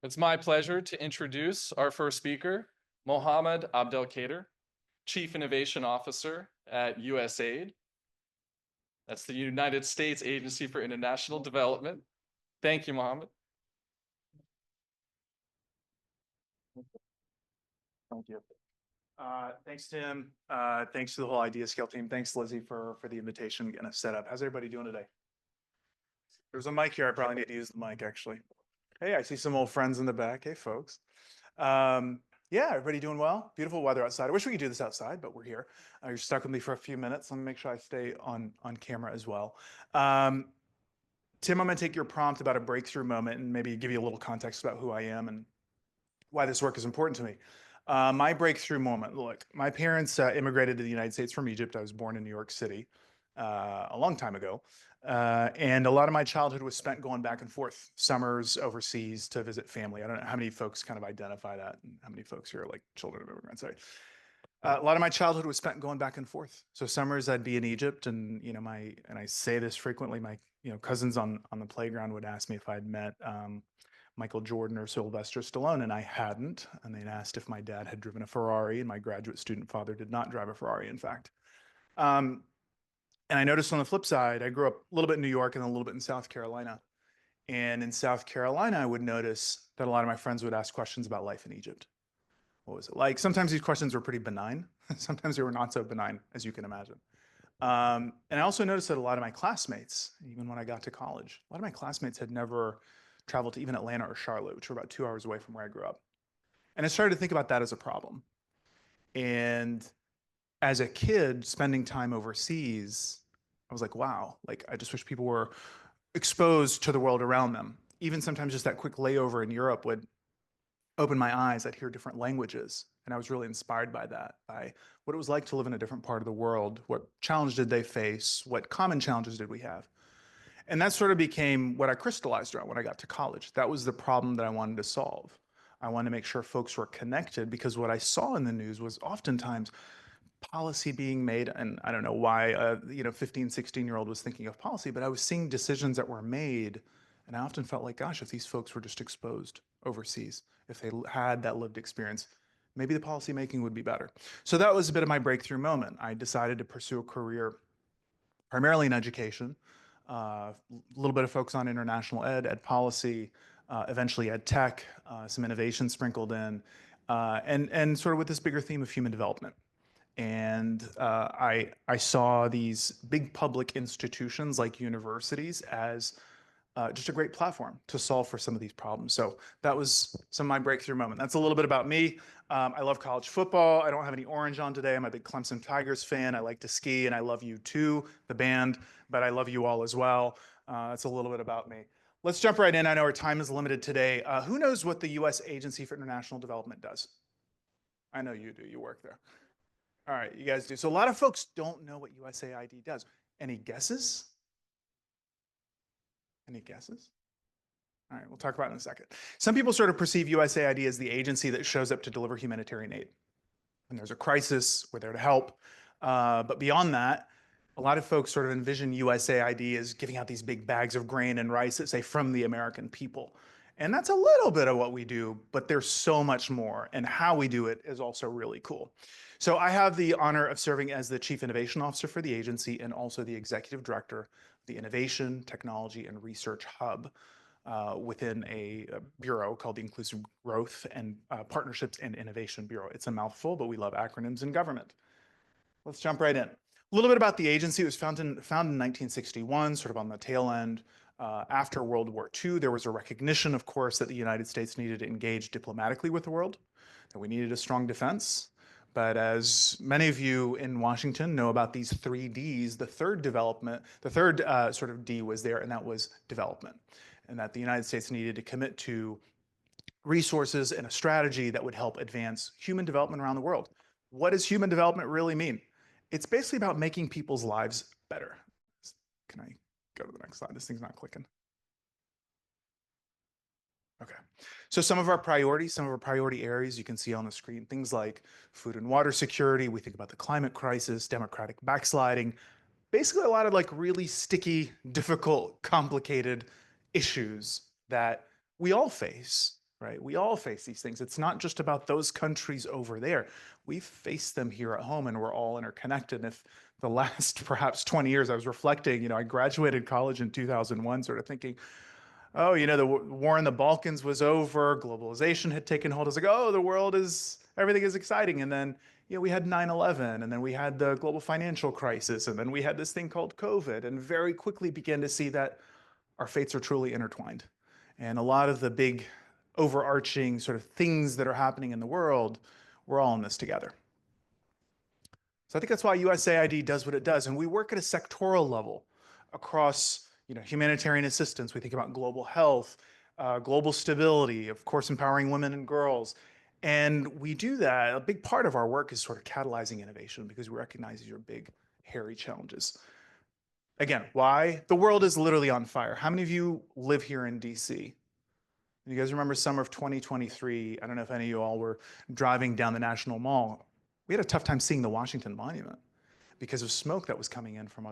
It's my pleasure to introduce our first speaker, Mohamed Abdel-Kader, Chief Innovation Officer at USAID. That's the United States Agency for International Development. Thank you, Mohamed. Thank you. Thanks, Tim. Thanks to the whole IdeaScale team. Thanks, Lizzie, for the invitation and getting us set up. How's everybody doing today? There's a mic here. I probably need to use the mic, actually. Hey, I see some old friends in the back. Hey, folks. Yeah, everybody doing well? Beautiful weather outside. I wish we could do this outside, but we're here. You're stuck with me for a few minutes. Let me make sure I stay on camera as well. Tim, I'm going to take your prompt about a breakthrough moment and maybe give you a little context about who I am and why this work is important to me. My breakthrough moment, look, my parents immigrated to the United States from Egypt. I was born in New York City a long time ago. And a lot of my childhood was spent going back and forth, summers overseas to visit family. I don't know how many folks kind of identify that and how many folks here are like children of immigrants. Sorry. A lot of my childhood was spent going back and forth. So summers I'd be in Egypt, and and I say this frequently, my cousins on the playground would ask me if I'd met Michael Jordan or Sylvester Stallone, and I hadn't. And they'd asked if my dad had driven a Ferrari, and my graduate student father did not drive a Ferrari, in fact. And I noticed on the flip side, I grew up a little bit in New York and a little bit in South Carolina. And in South Carolina, I would notice that a lot of my friends would ask questions about life in Egypt. What was it like? Sometimes these questions were pretty benign. Sometimes they were not so benign, as you can imagine. And I also noticed that a lot of my classmates, even when I got to college, a lot of my classmates had never traveled to even Atlanta or Charlotte, which were about 2 hours away from where I grew up. And I started to think about that as a problem. And as a kid, spending time overseas, I was like, wow, like I just wish people were exposed to the world around them. Even sometimes just that quick layover in Europe would open my eyes. I'd hear different languages. And I was really inspired by that, by what it was like to live in a different part of the world. What challenge did they face? What common challenges did we have? And that sort of became what I crystallized around when I got to college. That was the problem that I wanted to solve. I wanted to make sure folks were connected, because what I saw in the news was oftentimes policy being made, and I don't know why a 15, 16-year-old was thinking of policy, but I was seeing decisions that were made, and I often felt like, gosh, if these folks were just exposed overseas, if they had that lived experience, maybe the policy making would be better. So that was a bit of my breakthrough moment. I decided to pursue a career primarily in education, a little bit of focus on international ed policy, eventually ed tech, some innovation sprinkled in, and sort of with this bigger theme of human development. And I saw these big public institutions like universities as just a great platform to solve for some of these problems. So that was some of my breakthrough moment. That's a little bit about me. I love college football. I don't have any orange on today. I'm a big Clemson Tigers fan. I like to ski, and I love U2, the band, but I love you all as well. That's a little bit about me. Let's jump right in. I know our time is limited today. Who knows what the U.S. Agency for International Development does? I know you do. You work there. All right, you guys do. So a lot of folks don't know what USAID does. Any guesses? Any guesses? All right, we'll talk about it in a second. Some people sort of perceive USAID as the agency that shows up to deliver humanitarian aid. When there's a crisis, we're there to help. But beyond that, a lot of folks sort of envision USAID as giving out these big bags of grain and rice that say from the American people. And that's a little bit of what we do, but there's so much more. And how we do it is also really cool. So I have the honor of serving as the Chief Innovation Officer for the agency and also the Executive Director of the Innovation, Technology, and Research Hub within a bureau called the Inclusive Growth and Partnerships and Innovation Bureau. It's a mouthful, but we love acronyms in government. Let's jump right in. A little bit about the agency. It was founded in 1961, sort of on the tail end. After World War II, there was a recognition, of course, that the United States needed to engage diplomatically with the world, that we needed a strong defense. But as many of you in Washington know about these 3 Ds, the third sort of D was there, and that was development. And that the United States needed to commit to resources and a strategy that would help advance human development around the world. What does human development really mean? It's basically about making people's lives better. Can I go to the next slide? This thing's not clicking. Okay, so some of our priority areas you can see on the screen, things like food and water security. We think about the climate crisis, democratic backsliding, basically a lot of like really sticky, difficult, complicated issues that we all face. right? We all face these things. It's not just about those countries over there. We face them here at home, and we're all interconnected. And if the last perhaps 20 years, I was reflecting, I graduated college in 2001, sort of thinking, oh, the war in the Balkans was over, globalization had taken hold. I was like, oh, everything is exciting. And then, we had 9/11, and then we had the global financial crisis, and then we had this thing called COVID, and very quickly began to see that our fates are truly intertwined. And a lot of the big overarching sort of things that are happening in the world, we're all in this together. So I think that's why USAID does what it does. And we work at a sectoral level across humanitarian assistance. We think about global health, global stability, of course, empowering women and girls. And we do that. A big part of our work is sort of catalyzing innovation because we recognize these are big, hairy challenges. Again, why? The world is literally on fire. How many of you live here in DC? You guys remember summer of 2023? I don't know if any of you all were driving down the National Mall. We had a tough time seeing the Washington Monument because of smoke that was coming in from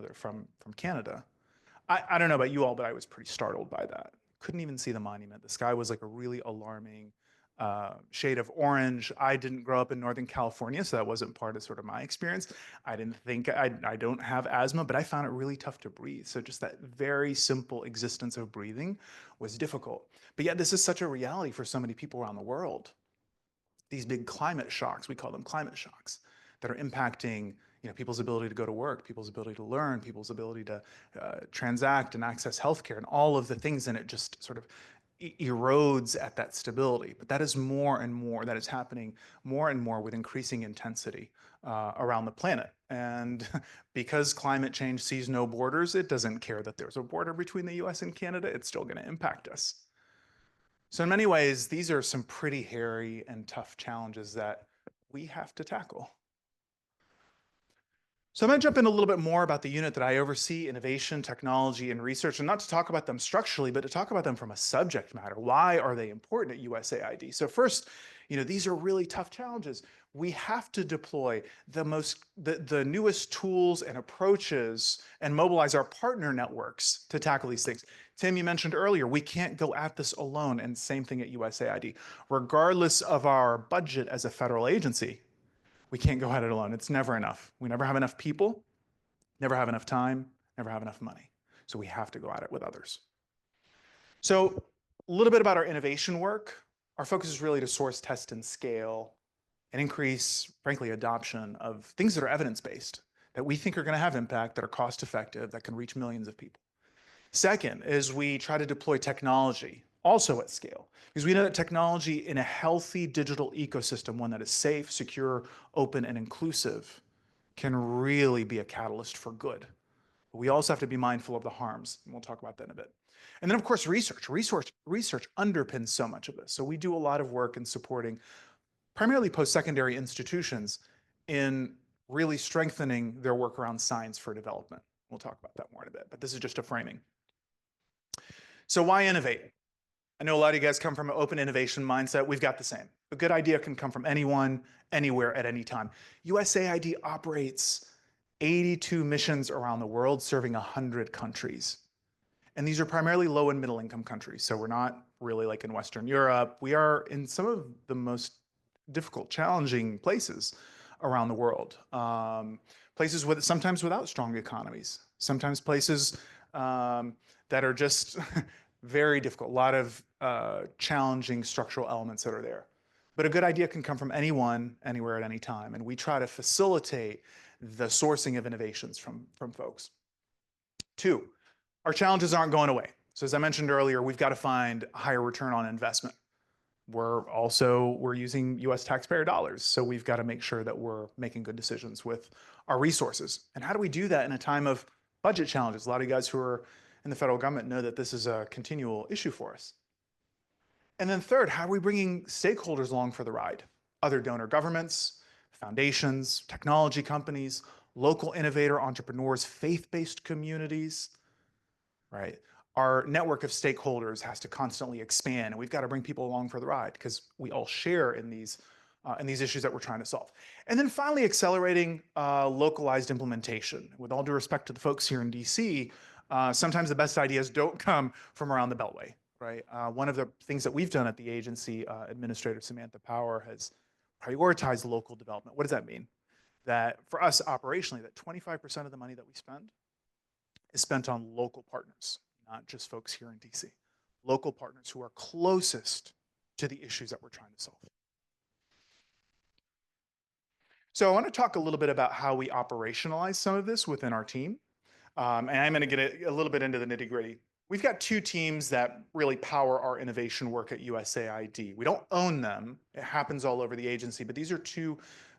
Canada. I don't know about you all, but I was pretty startled by that. Couldn't even see the monument. The sky was like a really alarming shade of orange. I didn't grow up in Northern California, so that wasn't part of sort of my experience. I don't have asthma, but I found it really tough to breathe. So just that very simple existence of breathing was difficult. But yet this is such a reality for so many people around the world. These big climate shocks, we call them climate shocks, that are impacting people's ability to go to work, people's ability to learn, people's ability to transact and access healthcare, and all of the things, and it just sort of erodes at that stability. But that is more and more, that is happening more and more with increasing intensity around the planet. And because climate change sees no borders, it doesn't care that there's a border between the US and Canada, it's still going to impact us. So in many ways, these are some pretty hairy and tough challenges that we have to tackle. So I'm going to jump in a little bit more about the unit that I oversee, innovation, technology, and research, and not to talk about them structurally, but to talk about them from a subject matter. Why are they important at USAID? So first, these are really tough challenges. We have to deploy the newest tools and approaches and mobilize our partner networks to tackle these things. Tim, you mentioned earlier, we can't go at this alone, and same thing at USAID. Regardless of our budget as a federal agency, we can't go at it alone. It's never enough. We never have enough people, never have enough time, never have enough money. So we have to go at it with others. So a little bit about our innovation work. Our focus is really to source, test, and scale and increase, frankly, adoption of things that are evidence-based, that we think are going to have impact, that are cost-effective, that can reach millions of people. Second is we try to deploy technology also at scale, because we know that technology in a healthy digital ecosystem, one that is safe, secure, open, and inclusive, can really be a catalyst for good. But we also have to be mindful of the harms, and we'll talk about that in a bit. And then, of course, research. Research underpins so much of this. So we do a lot of work in supporting primarily post-secondary institutions in really strengthening their work around science for development. We'll talk about that more in a bit, but this is just a framing. So why innovate? I know a lot of you guys come from an open innovation mindset. We've got the same. A good idea can come from anyone, anywhere, at any time. USAID operates 82 missions around the world, serving 100 countries. And these are primarily low and middle income countries. So we're not really like in Western Europe. We are in some of the most difficult, challenging places around the world. Places sometimes without strong economies, sometimes places that are just very difficult, a lot of challenging structural elements that are there. But a good idea can come from anyone, anywhere, at any time. And we try to facilitate the sourcing of innovations from folks. Two, our challenges aren't going away. So as I mentioned earlier, we've got to find a higher return on investment. We're using US taxpayer dollars. So we've got to make sure that we're making good decisions with our resources. And how do we do that in a time of budget challenges? A lot of you guys who are in the federal government know that this is a continual issue for us. And then third, how are we bringing stakeholders along for the ride? Other donor governments, foundations, technology companies, local innovator entrepreneurs, faith-based communities, right? Our network of stakeholders has to constantly expand, and we've got to bring people along for the ride because we all share in these issues that we're trying to solve. And then finally, accelerating localized implementation. With all due respect to the folks here in DC, sometimes the best ideas don't come from around the Beltway. right? One of the things that we've done at the agency, Administrator Samantha Power has prioritized local development. What does that mean? That for us operationally, that 25% of the money that we spend is spent on local partners, not just folks here in DC. Local partners who are closest to the issues that we're trying to solve. So I want to talk a little bit about how we operationalize some of this within our team. And I'm going to get a little bit into the nitty gritty. We've got two teams that really power our innovation work at USAID. We don't own them. It happens all over the agency, but these are two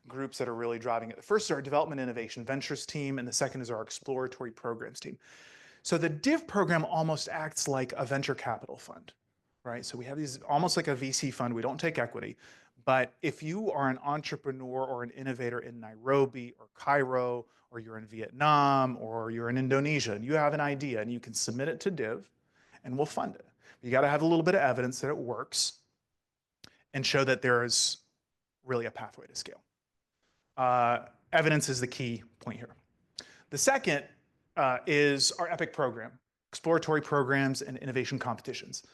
groups that are really driving it. The first is our Development Innovation Ventures team, and the second is our Exploratory Programs team. So the DIV program almost acts like a venture capital fund, right? So we have these almost like a VC fund. We don't take equity. But if you are an entrepreneur or an innovator in Nairobi or Cairo, or you're in Vietnam, or you're in Indonesia, and you have an idea and you can submit it to DIV and we'll fund it. You got to have a little bit of evidence that it works and show that there is really a pathway to scale. Evidence is the key point here. The second is our EPIC program, exploratory programs and innovation competitions.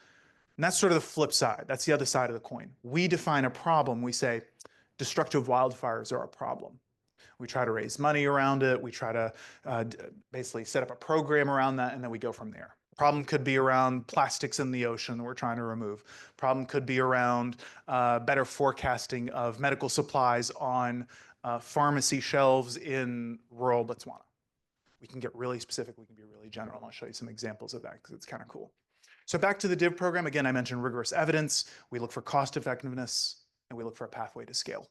And that's sort of the flip side. That's the other side of the coin. We define a problem. We say destructive wildfires are a problem. We try to raise money around it. We try to basically set up a program around that, and then we go from there. Problem could be around plastics in the ocean we're trying to remove. Problem could be around better forecasting of medical supplies on pharmacy shelves in rural Botswana. We can get really specific. We can be really general. I'll show you some examples of that because it's kind of cool. So back to the DIV program. Again, I mentioned rigorous evidence. We look for cost effectiveness, and we look for a pathway to scale.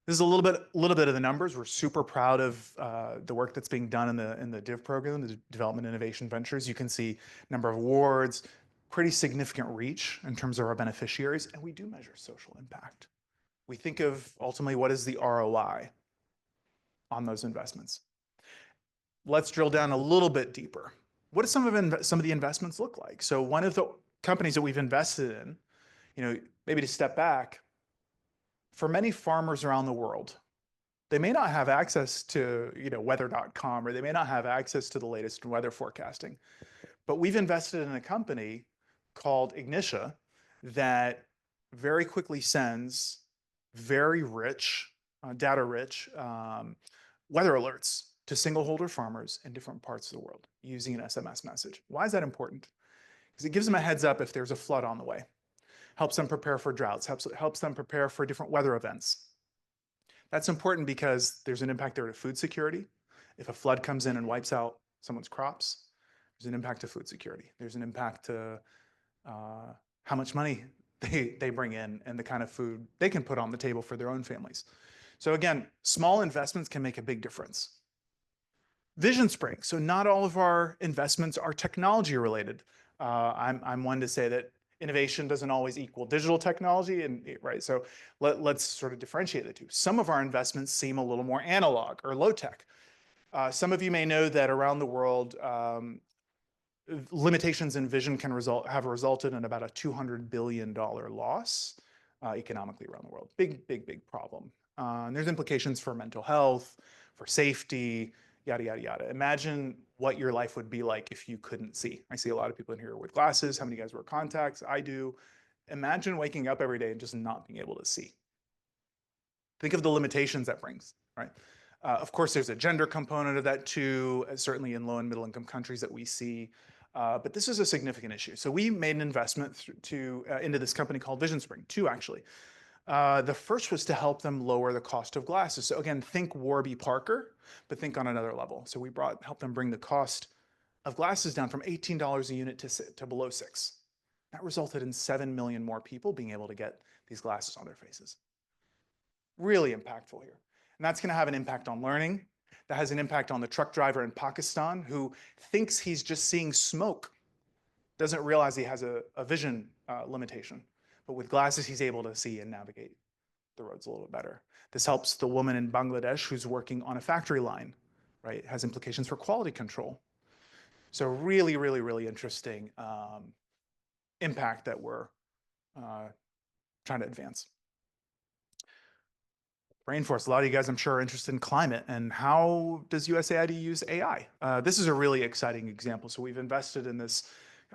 This is a little bit of the numbers. We're super proud of the work that's being done in the DIV program, the Development Innovation Ventures. You can see number of awards, pretty significant reach in terms of our beneficiaries, and we do measure social impact. We think of ultimately what is the ROI on those investments. Let's drill down a little bit deeper. What do some of the investments look like? So one of the companies that we've invested in, maybe to step back, for many farmers around the world, they may not have access to weather.com, or they may not have access to the latest weather forecasting. But we've invested in a company called Ignitia that very quickly sends very rich, data-rich weather alerts to single-holder farmers in different parts of the world using an SMS message. Why is that important? Because it gives them a heads up if there's a flood on the way. Helps them prepare for droughts, helps them prepare for different weather events. That's important because there's an impact there to food security. If a flood comes in and wipes out someone's crops, there's an impact to food security. There's an impact to how much money they bring in and the kind of food they can put on the table for their own families. So again, small investments can make a big difference. Vision Spring. So not all of our investments are technology related. I'm one to say that innovation doesn't always equal digital technology, right? So let's sort of differentiate the two. Some of our investments seem a little more analog or low tech. Some of you may know that around the world, limitations in vision have resulted in about a $200 billion loss economically around the world. Big problem. And there's implications for mental health, for safety, yada, yada, yada. Imagine what your life would be like if you couldn't see. I see a lot of people in here with glasses. How many of you guys wear contacts? I do. Imagine waking up every day and just not being able to see. Think of the limitations that brings, right? Of course, there's a gender component of that too, certainly in low and middle income countries that we see. But this is a significant issue. So we made an investment into this company called Vision Spring, two actually. The first was to help them lower the cost of glasses. So again, think Warby Parker, but think on another level. So we helped them bring the cost of glasses down from $18 a unit to below $6. That resulted in 7 million more people being able to get these glasses on their faces. Really impactful here. And that's going to have an impact on learning. That has an impact on the truck driver in Pakistan who thinks he's just seeing smoke, doesn't realize he has a vision limitation. But with glasses, he's able to see and navigate the roads a little bit better. This helps the woman in Bangladesh who's working on a factory line, right? It has implications for quality control. So really, really, really interesting impact that we're trying to advance. Rainforest, a lot of you guys, I'm sure, are interested in climate and how does USAID use AI? This is a really exciting example. So we've invested in this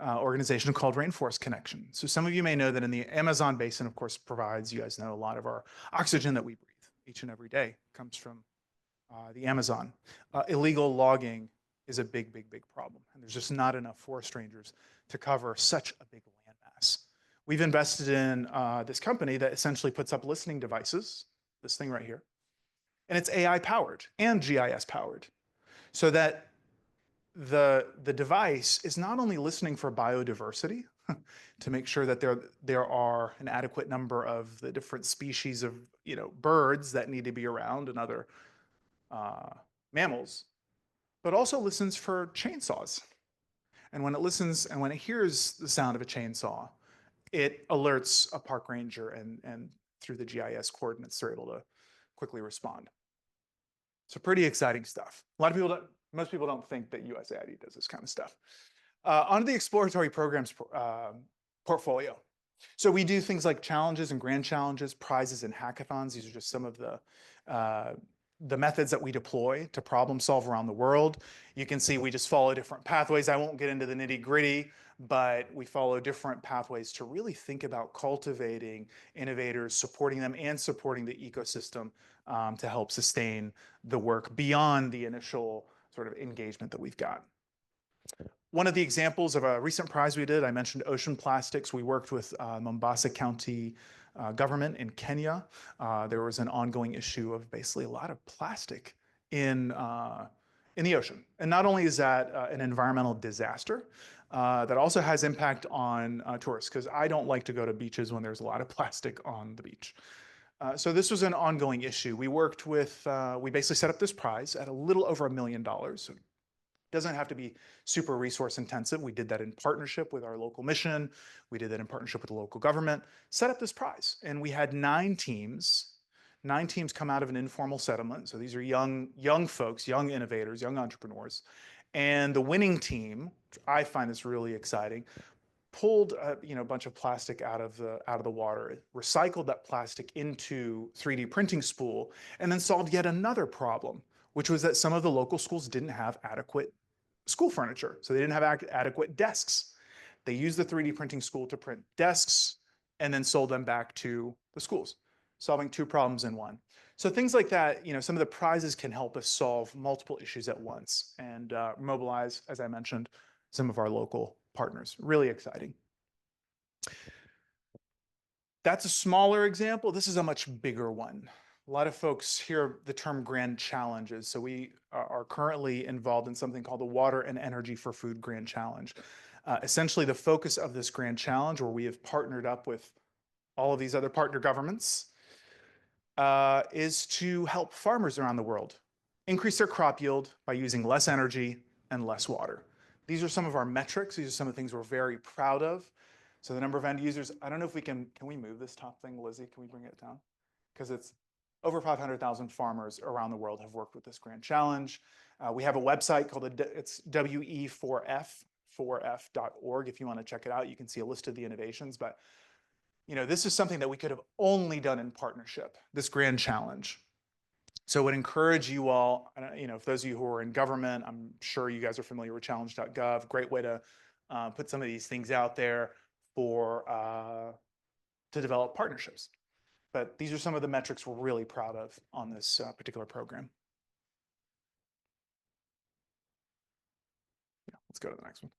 organization called Rainforest Connection. So some of you may know that in the Amazon basin, of course, provides, you guys know, a lot of our oxygen that we breathe each and every day comes from the Amazon. Illegal logging is a big, big, big problem. And there's just not enough forest rangers to cover such a big landmass. We've invested in this company that essentially puts up listening devices, this thing right here, and it's AI powered and GIS powered, so that the device is not only listening for biodiversity to make sure that there are an adequate number of the different species of birds that need to be around and other mammals, but also listens for chainsaws. And when it listens and when it hears the sound of a chainsaw, it alerts a park ranger, and through the GIS coordinates, they're able to quickly respond. So pretty exciting stuff. Most people don't think that USAID does this kind of stuff. On to the exploratory programs portfolio. So we do things like challenges and grand challenges, prizes and hackathons. These are just some of the methods that we deploy to problem solve around the world. You can see we just follow different pathways. I won't get into the nitty gritty, but we follow different pathways to really think about cultivating innovators, supporting them, and supporting the ecosystem to help sustain the work beyond the initial sort of engagement that we've got. One of the examples of a recent prize we did, I mentioned ocean plastics. We worked with Mombasa County government in Kenya. There was an ongoing issue of basically a lot of plastic in the ocean. And not only is that an environmental disaster, that also has impact on tourists, because I don't like to go to beaches when there's a lot of plastic on the beach. So this was an ongoing issue. We worked with, we basically set up this prize at a little over $1 million. So it doesn't have to be super resource intensive. We did that in partnership with our local mission. We did that in partnership with the local government, set up this prize. And we had 9 teams. 9 teams come out of an informal settlement. So these are young folks, young innovators, young entrepreneurs. And the winning team, I find this really exciting, pulled a bunch of plastic out of the water, recycled that plastic into 3D printing spool, and then solved yet another problem, which was that some of the local schools didn't have adequate school furniture. So they didn't have adequate desks. They used the 3D printing spool to print desks and then sold them back to the schools, solving 2 problems in one. So things like that, some of the prizes can help us solve multiple issues at once and mobilize, as I mentioned, some of our local partners. Really exciting. That's a smaller example. This is a much bigger one. A lot of folks hear the term grand challenges. So we are currently involved in something called the Water and Energy for Food Grand Challenge. Essentially, the focus of this grand challenge, where we have partnered up with all of these other partner governments, is to help farmers around the world increase their crop yield by using less energy and less water. These are some of our metrics. These are some of the things we're very proud of. So the number of end users, I don't know if we can we move this top thing, Lizzie? Can we bring it down? Because it's over 500,000 farmers around the world have worked with this grand challenge. We have a website called, it's WE4F4F.org. If you want to check it out, you can see a list of the innovations. But this is something that we could have only done in partnership, this grand challenge. So I would encourage you all, for those of you who are in government, I'm sure you guys are familiar with challenge.gov. Great way to put some of these things out there to develop partnerships. But these are some of the metrics we're really proud of on this particular program. Yeah, let's go to the next one.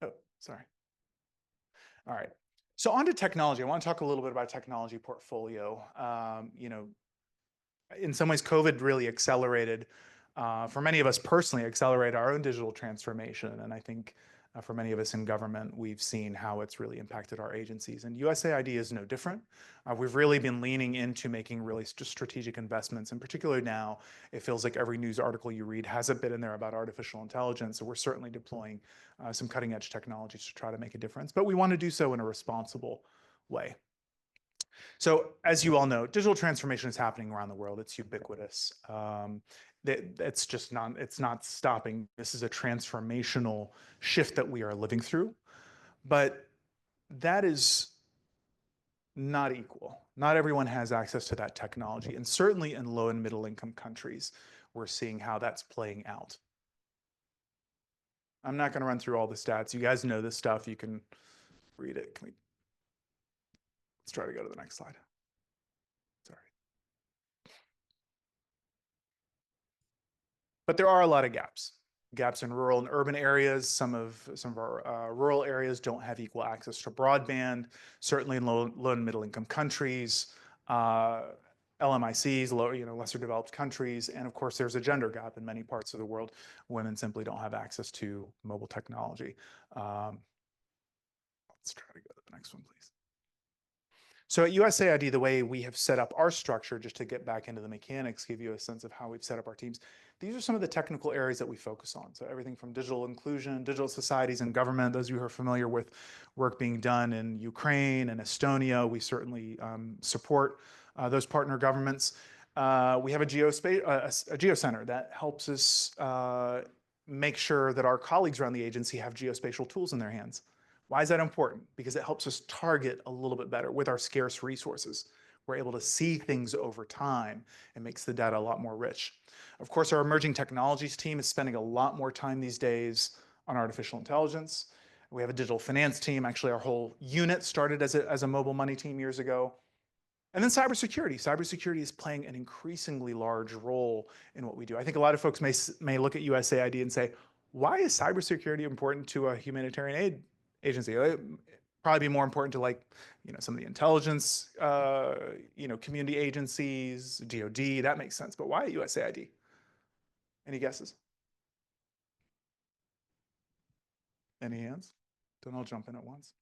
Oh, sorry. All right. So on to technology. I want to talk a little bit about technology portfolio. In some ways, COVID really accelerated, for many of us personally, accelerated our own digital transformation. And I think for many of us in government, we've seen how it's really impacted our agencies. And USAID is no different. We've really been leaning into making really strategic investments. In particular now, it feels like every news article you read has a bit in there about artificial intelligence. So we're certainly deploying some cutting edge technologies to try to make a difference. But we want to do so in a responsible way. So as you all know, digital transformation is happening around the world. It's ubiquitous. It's not stopping. This is a transformational shift that we are living through, but that is not equal. Not everyone has access to that technology. And certainly in low and middle income countries, we're seeing how that's playing out. I'm not going to run through all the stats. You guys know this stuff. You can read it. Let's try to go to the next slide. Sorry. But there are a lot of gaps. Gaps in rural and urban areas. Some of our rural areas don't have equal access to broadband. Certainly in low and middle income countries, LMICs, lesser developed countries, and of course there's a gender gap in many parts of the world. Women simply don't have access to mobile technology. Let's try to go to the next one, please. So at USAID, the way we have set up our structure, just to get back into the mechanics, give you a sense of how we've set up our teams, these are some of the technical areas that we focus on. So everything from digital inclusion, digital societies and government, those of you who are familiar with work being done in Ukraine and Estonia, we certainly support those partner governments. We have a geocenter that helps us make sure that our colleagues around the agency have geospatial tools in their hands. Why is that important? Because it helps us target a little bit better with our scarce resources. We're able to see things over time and makes the data a lot more rich. Of course, our emerging technologies team is spending a lot more time these days on artificial intelligence. We have a digital finance team. Actually, our whole unit started as a mobile money team years ago. And then cybersecurity. Cybersecurity is playing an increasingly large role in what we do. I think a lot of folks may look at USAID and say, why is cybersecurity important to a humanitarian aid agency? It'd probably be more important to some of the intelligence, community agencies, DoD, that makes sense. But why at USAID? Any guesses? Any hands? Don't all jump in at once.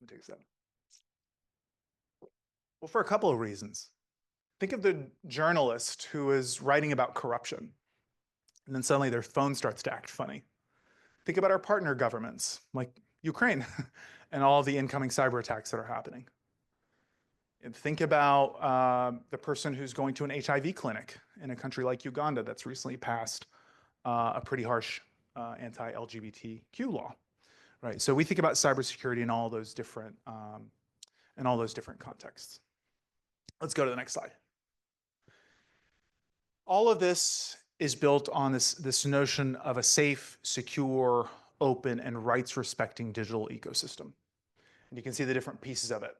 Let me take a second. Well, for a couple of reasons. Think of the journalist who is writing about corruption, and then suddenly their phone starts to act funny. Think about our partner governments, like Ukraine, and all the incoming cyber attacks that are happening. And think about the person who's going to an HIV clinic in a country like Uganda that's recently passed a pretty harsh anti-LGBTQ law, right? So we think about cybersecurity in all those different contexts. Let's go to the next slide. All of this is built on this notion of a safe, secure, open, and rights-respecting digital ecosystem. And you can see the different pieces of it.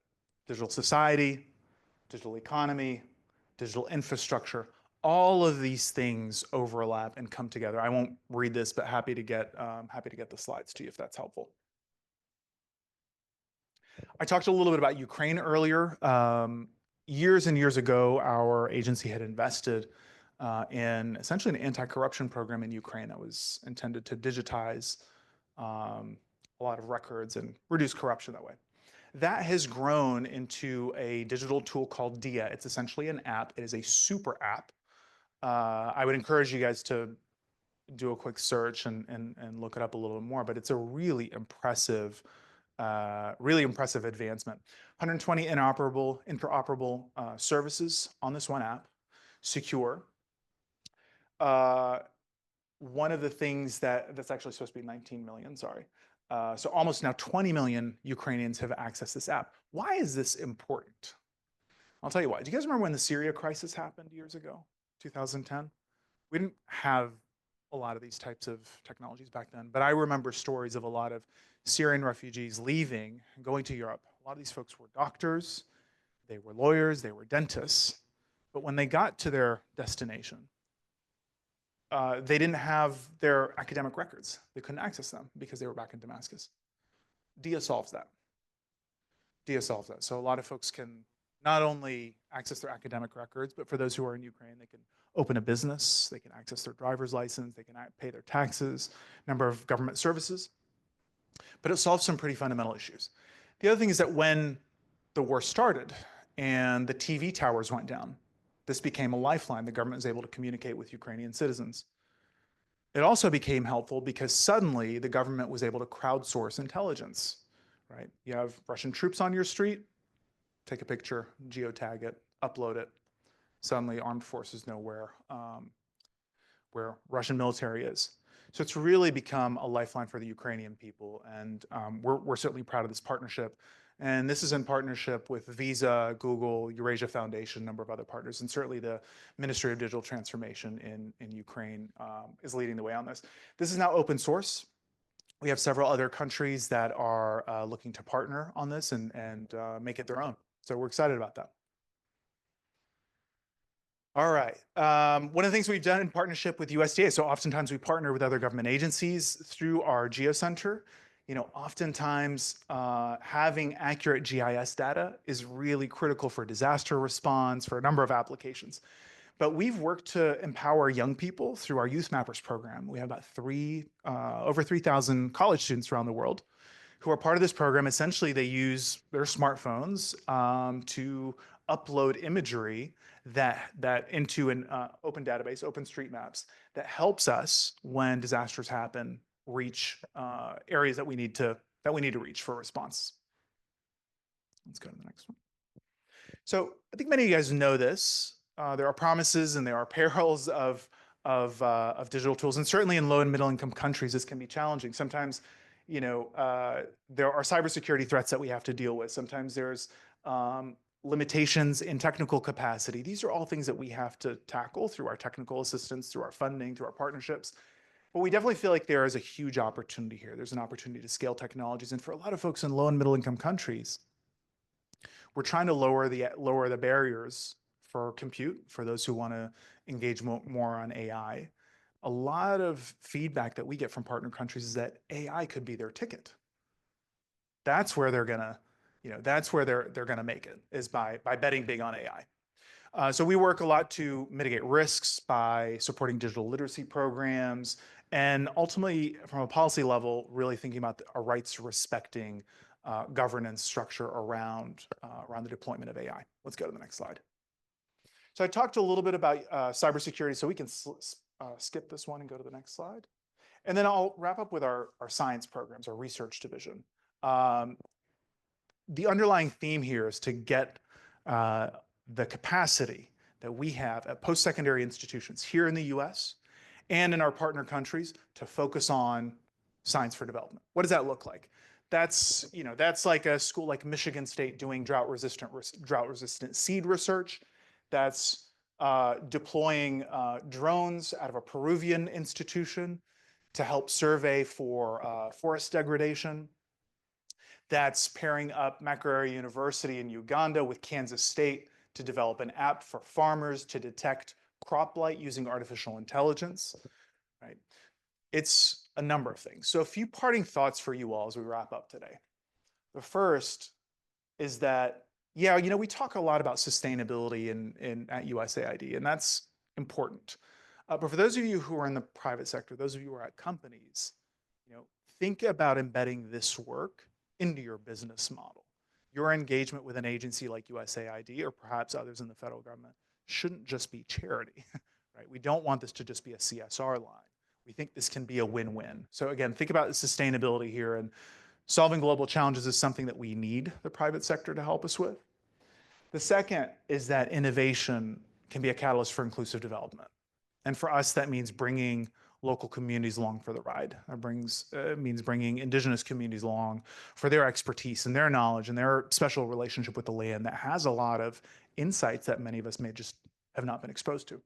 Digital society, digital economy, digital infrastructure. All of these things overlap and come together. I won't read this, but happy to get the slides to you if that's helpful. I talked a little bit about Ukraine earlier. Years and years ago, our agency had invested in essentially an anti-corruption program in Ukraine that was intended to digitize a lot of records and reduce corruption that way. That has grown into a digital tool called Dia. It's essentially an app. It is a super app. I would encourage you guys to do a quick search and look it up a little bit more, but it's a really impressive advancement. 120 interoperable services on this one app, secure. One of the things that's actually supposed to be 19 million, sorry. So almost now 20 million Ukrainians have accessed this app. Why is this important? I'll tell you why. Do you guys remember when the Syria crisis happened years ago, 2010? We didn't have a lot of these types of technologies back then, but I remember stories of a lot of Syrian refugees leaving and going to Europe. A lot of these folks were doctors, they were lawyers, they were dentists, but when they got to their destination, they didn't have their academic records. They couldn't access them because they were back in Damascus. Dia solves that. Dia solves that. So a lot of folks can not only access their academic records, but for those who are in Ukraine, they can open a business, they can access their driver's license, they can pay their taxes, number of government services. But it solves some pretty fundamental issues. The other thing is that when the war started and the TV towers went down, this became a lifeline. The government was able to communicate with Ukrainian citizens. It also became helpful because suddenly the government was able to crowdsource intelligence, right? You have Russian troops on your street, take a picture, geotag it, upload it. Suddenly armed forces know where Russian military is. So it's really become a lifeline for the Ukrainian people. And we're certainly proud of this partnership. And this is in partnership with Visa, Google, Eurasia Foundation, a number of other partners. And certainly the Ministry of Digital Transformation in Ukraine is leading the way on this. This is now open source. We have several other countries that are looking to partner on this and make it their own. So we're excited about that. All right. One of the things we've done in partnership with USDA, so oftentimes we partner with other government agencies through our GeoCenter. Oftentimes having accurate GIS data is really critical for disaster response, for a number of applications. But we've worked to empower young people through our Youth Mappers program. We have about over 3,000 college students around the world who are part of this program. Essentially, they use their smartphones to upload imagery that into an open database, OpenStreetMaps, that helps us when disasters happen reach areas that we need to reach for response. Let's go to the next one. So I think many of you guys know this. There are promises and there are perils of digital tools, and certainly in low and middle income countries, this can be challenging. Sometimes, there are cybersecurity threats that we have to deal with. Sometimes there's limitations in technical capacity. These are all things that we have to tackle through our technical assistance, through our funding, through our partnerships. But we definitely feel like there is a huge opportunity here. There's an opportunity to scale technologies. And for a lot of folks in low and middle income countries, we're trying to lower the barriers for compute, for those who want to engage more on AI. A lot of feedback that we get from partner countries is that AI could be their ticket. That's where they're gonna, that's where they're gonna make it, is by betting big on AI. So we work a lot to mitigate risks by supporting digital literacy programs, and ultimately, from a policy level, really thinking about our rights to respecting governance structure around the deployment of AI. Let's go to the next slide. So I talked a little bit about cybersecurity, so we can skip this one and go to the next slide. And then I'll wrap up with our science programs, our research division. The underlying theme here is to get the capacity that we have at post-secondary institutions here in the US and in our partner countries to focus on science for development. What does that look like? That's like a school like Michigan State doing drought-resistant seed research. That's deploying drones out of a Peruvian institution to help survey for forest degradation. That's pairing up Makerere University in Uganda with Kansas State to develop an app for farmers to detect crop blight using artificial intelligence, right? It's a number of things. So a few parting thoughts for you all as we wrap up today. The first is that, we talk a lot about sustainability at USAID, and that's important. But for those of you who are in the private sector, those of you who are at companies, think about embedding this work into your business model. Your engagement with an agency like USAID or perhaps others in the federal government shouldn't just be charity, right? We don't want this to just be a CSR line. We think this can be a win-win. So again, think about sustainability here, and solving global challenges is something that we need the private sector to help us with. The second is that innovation can be a catalyst for inclusive development. And for us, that means bringing local communities along for the ride. That means bringing indigenous communities along for their expertise and their knowledge and their special relationship with the land that has a lot of insights that many of us may just have not been exposed to.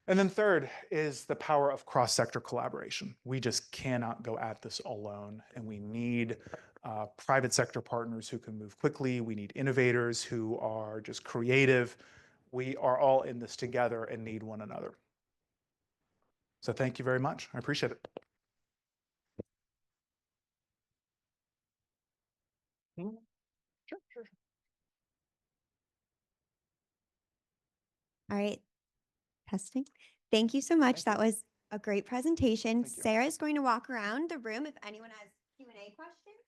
And then third is the power of cross-sector collaboration. We just cannot go at this alone, and we need private sector partners who can move quickly. We need innovators who are just creative. We are all in this together and need one another. So thank you very much. I appreciate it. Sure. All right. Testing. Thank you so much. That was a great presentation. Thank you. Sarah is going to walk around the room if anyone has Q&A questions.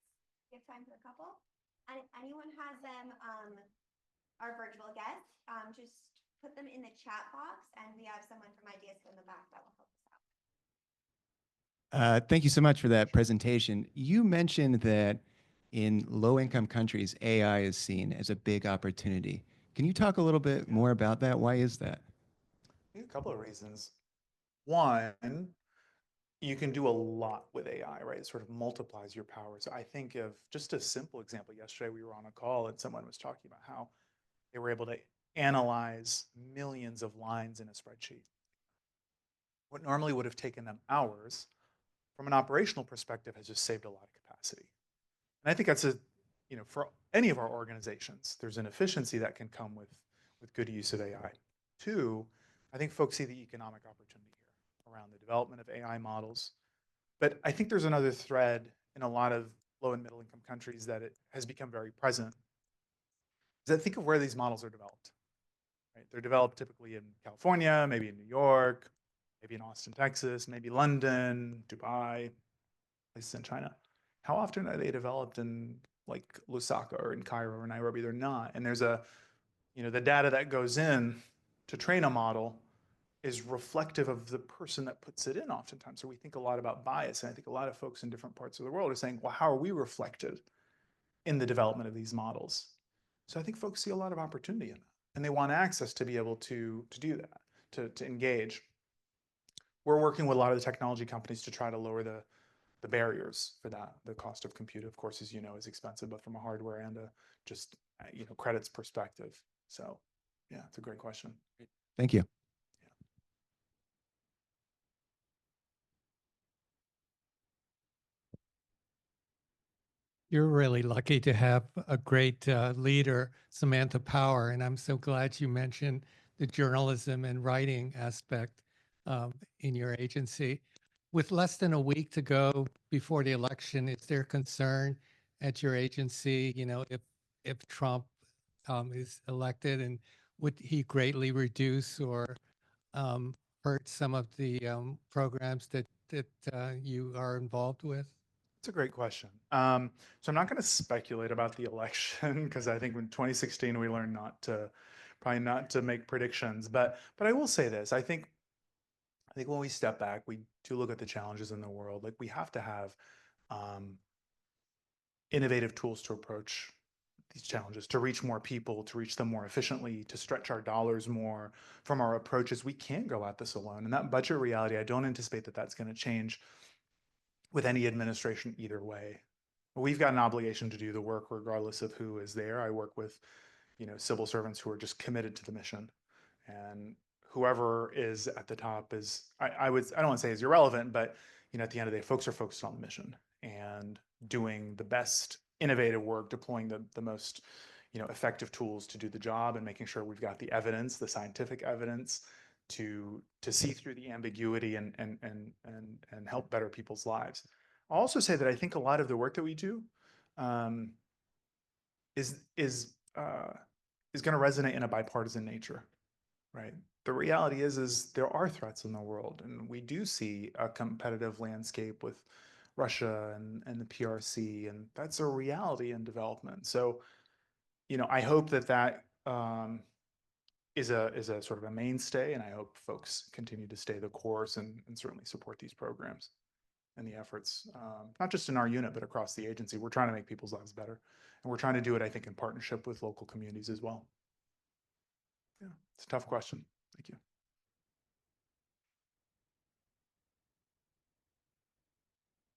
We have time for a couple. And if anyone has them, our virtual guests, just put them in the chat box, and we have someone from IdeaScale in the back that will help us out. Thank you so much for that presentation. You mentioned that in low-income countries, AI is seen as a big opportunity. Can you talk a little bit more about that? Why is that? A couple of reasons. One, you can do a lot with AI, right? It sort of multiplies your powers. I think of just a simple example. Yesterday, we were on a call and someone was talking about how they were able to analyze millions of lines in a spreadsheet. What normally would have taken them hours, from an operational perspective, has just saved a lot of capacity. And I think that's for any of our organizations, there's an efficiency that can come with good use of AI. Two, I think folks see the economic opportunity here around the development of AI models. But I think there's another thread in a lot of low and middle income countries that it has become very present. Is that think of where these models are developed. Right? They're developed typically in California, maybe in New York, maybe in Austin, Texas, maybe London, Dubai, places in China. How often are they developed in like Lusaka or in Cairo or Nairobi? They're not. And there's the data that goes in to train a model is reflective of the person that puts it in oftentimes. So we think a lot about bias. And I think a lot of folks in different parts of the world are saying, well, how are we reflected in the development of these models? So I think folks see a lot of opportunity in that. And they want access to be able to do that, to engage. We're working with a lot of the technology companies to try to lower the barriers for that. The cost of compute, of course, as you know, is expensive, but from a hardware and a just credits perspective. So yeah, it's a great question. Thank you. You're really lucky to have a great leader, Samantha Power, and I'm so glad you mentioned the journalism and writing aspect in your agency. With less than a week to go before the election, is there concern at your agency, if Trump is elected, and would he greatly reduce or hurt some of the programs that you are involved with? It's a great question. So I'm not going to speculate about the election because I think in 2016 we learned probably not to make predictions. But I will say this: I think when we step back, we do look at the challenges in the world. Like we have to have innovative tools to approach these challenges, to reach more people, to reach them more efficiently, to stretch our dollars more from our approaches. We can't go at this alone. And that budget reality, I don't anticipate that that's going to change with any administration either way. We've got an obligation to do the work regardless of who is there. I work with, civil servants who are just committed to the mission, and whoever is at the top is, I don't want to say is irrelevant, but at the end of the day, folks are focused on the mission and doing the best innovative work, deploying the most, effective tools to do the job, and making sure we've got the evidence, the scientific evidence to see through the ambiguity and help better people's lives. I'll also say that I think a lot of the work that we do is going to resonate in a bipartisan nature, right? The reality is there are threats in the world, and we do see a competitive landscape with Russia and the PRC, and that's a reality in development. So, I hope that is a sort of a mainstay, and I hope folks continue to stay the course and certainly support these programs and the efforts, not just in our unit, but across the agency. We're trying to make people's lives better, and we're trying to do it, I think, in partnership with local communities as well. Yeah, it's a tough question. Thank you.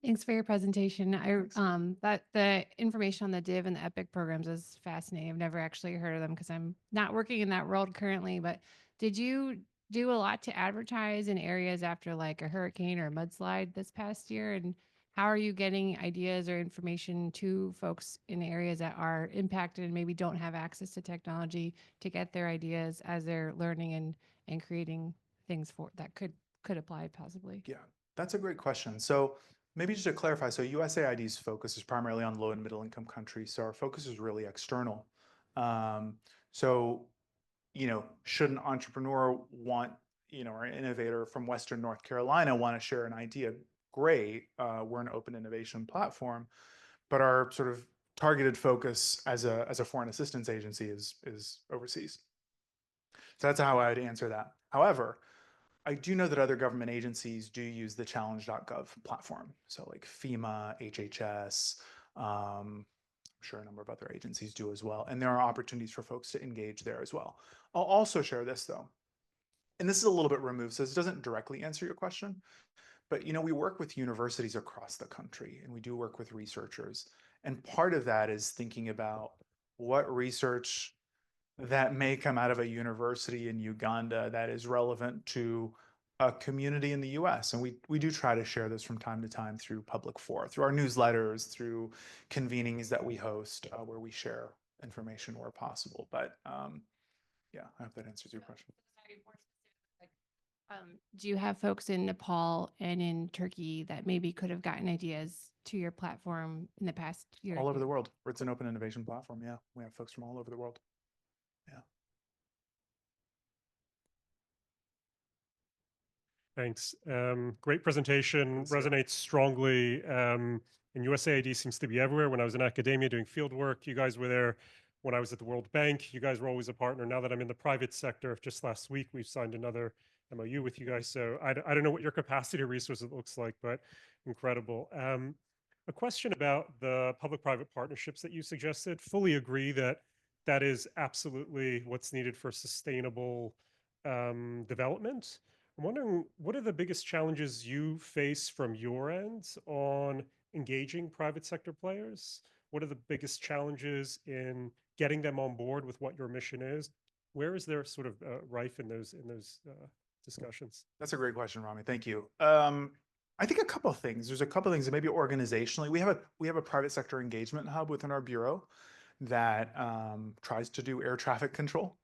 Thanks for your presentation. Thanks. That the information on the DIV and the EPIC programs is fascinating. I've never actually heard of them because I'm not working in that world currently. But did you do a lot to advertise in areas after like a hurricane or a mudslide this past year? And how are you getting ideas or information to folks in areas that are impacted and maybe don't have access to technology to get their ideas as they're learning and creating things for that could apply possibly? Yeah, that's a great question. So maybe just to clarify, so USAID's focus is primarily on low and middle income countries. So our focus is really external. So, should an entrepreneur want, or an innovator from Western North Carolina want to share an idea, great. We're an open innovation platform, but our sort of targeted focus as a foreign assistance agency is overseas. So that's how I would answer that. However, I do know that other government agencies do use the challenge.gov platform. So like FEMA, HHS, I'm sure a number of other agencies do as well. And there are opportunities for folks to engage there as well. I'll also share this though, and this is a little bit removed, so this doesn't directly answer your question, But, we work with universities across the country, and we do work with researchers. And part of that is thinking about what research that may come out of a university in Uganda that is relevant to a community in the US. And we do try to share this from time to time through public fora, through our newsletters, through convenings that we host where we share information where possible. But yeah, I hope that answers your question. Sorry, more specific, do you have folks in Nepal and in Turkey that maybe could have gotten ideas to your platform in the past year? All over the world. It's an open innovation platform. Yeah, we have folks from all over the world. Yeah. Thanks. Great presentation. Resonates strongly. And USAID seems to be everywhere. When I was in academia doing field work, you guys were there. When I was at the World Bank, you guys were always a partner. Now that I'm in the private sector, just last week, we've signed another MOU with you guys. So I don't know what your capacity resources looks like, but incredible. A question about the public-private partnerships that you suggested. Fully agree that that is absolutely what's needed for sustainable development. I'm wondering, what are the biggest challenges you face from your end on engaging private sector players? What are the biggest challenges in getting them on board with what your mission is? Where is there sort of rife in those discussions? That's a great question, Rami. Thank you. I think a couple of things. There's a couple of things that maybe organizationally, we have a private sector engagement hub within our bureau that tries to do air traffic control.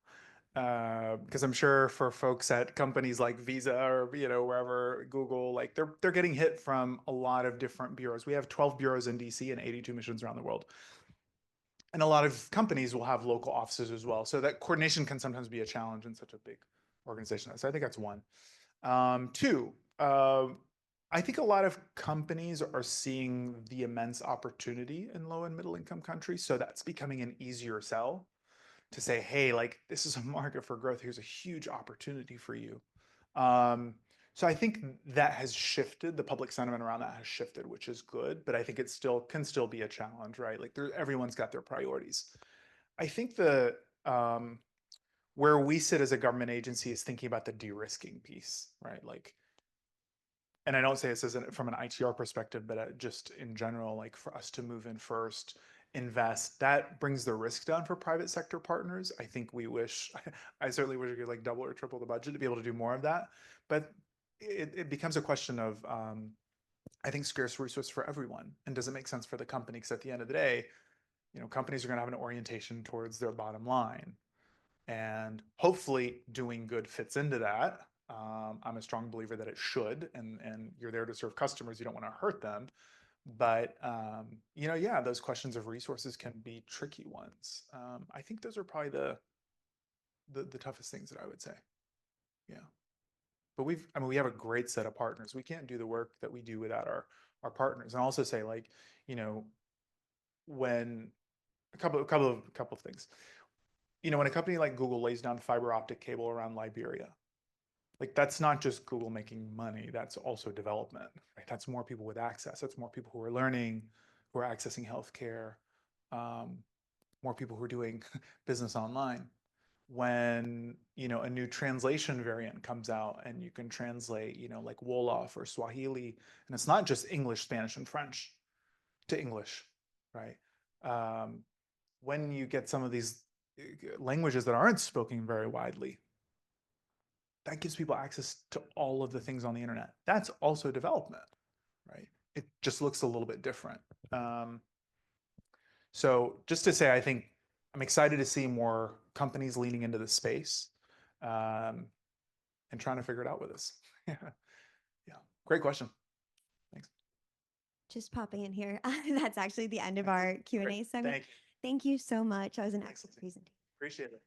Because I'm sure for folks at companies like Visa or wherever, Google, like they're getting hit from a lot of different bureaus. We have 12 bureaus in DC and 82 missions around the world. And a lot of companies will have local offices as well. So that coordination can sometimes be a challenge in such a big organization. So I think that's one. Two, I think a lot of companies are seeing the immense opportunity in low and middle income countries. So that's becoming an easier sell to say, hey, like this is a market for growth. Here's a huge opportunity for you. So I think that has shifted. The public sentiment around that has shifted, which is good. But I think it can still be a challenge, right? Like everyone's got their priorities. I think where we sit as a government agency is thinking about the de-risking piece, right? Like, and I don't say this from an ITR perspective, but just in general, like for us to move in first, invest, that brings the risk down for private sector partners. I think I certainly wish we could like double or triple the budget to be able to do more of that. But it becomes a question of, I think, scarce resource for everyone. And does it make sense for the company? Because at the end of the day, companies are going to have an orientation towards their bottom line. And hopefully doing good fits into that. I'm a strong believer that it should, and you're there to serve customers. You don't want to hurt them. But, yeah, those questions of resources can be tricky ones. I think those are probably the toughest things that I would say. Yeah. But we have a great set of partners. We can't do the work that we do without our partners. And I'll also say, like, when a couple of things, when a company like Google lays down fiber optic cable around Liberia, like that's not just Google making money, that's also development, right? That's more people with access. That's more people who are learning, who are accessing healthcare, more people who are doing business online. When, a new translation variant comes out and you can translate, like Wolof or Swahili, and it's not just English, Spanish, and French to English, right? When you get some of these languages that aren't spoken very widely, that gives people access to all of the things on the internet. That's also development, right? It just looks a little bit different. So just to say, I think I'm excited to see more companies leaning into the space and trying to figure it out with us. Yeah. Great question. Thanks. Just popping in here. That's actually the end of our Q&A segment. Thank you. Thank you so much. That was an excellent Excellent. presentation. Appreciate it.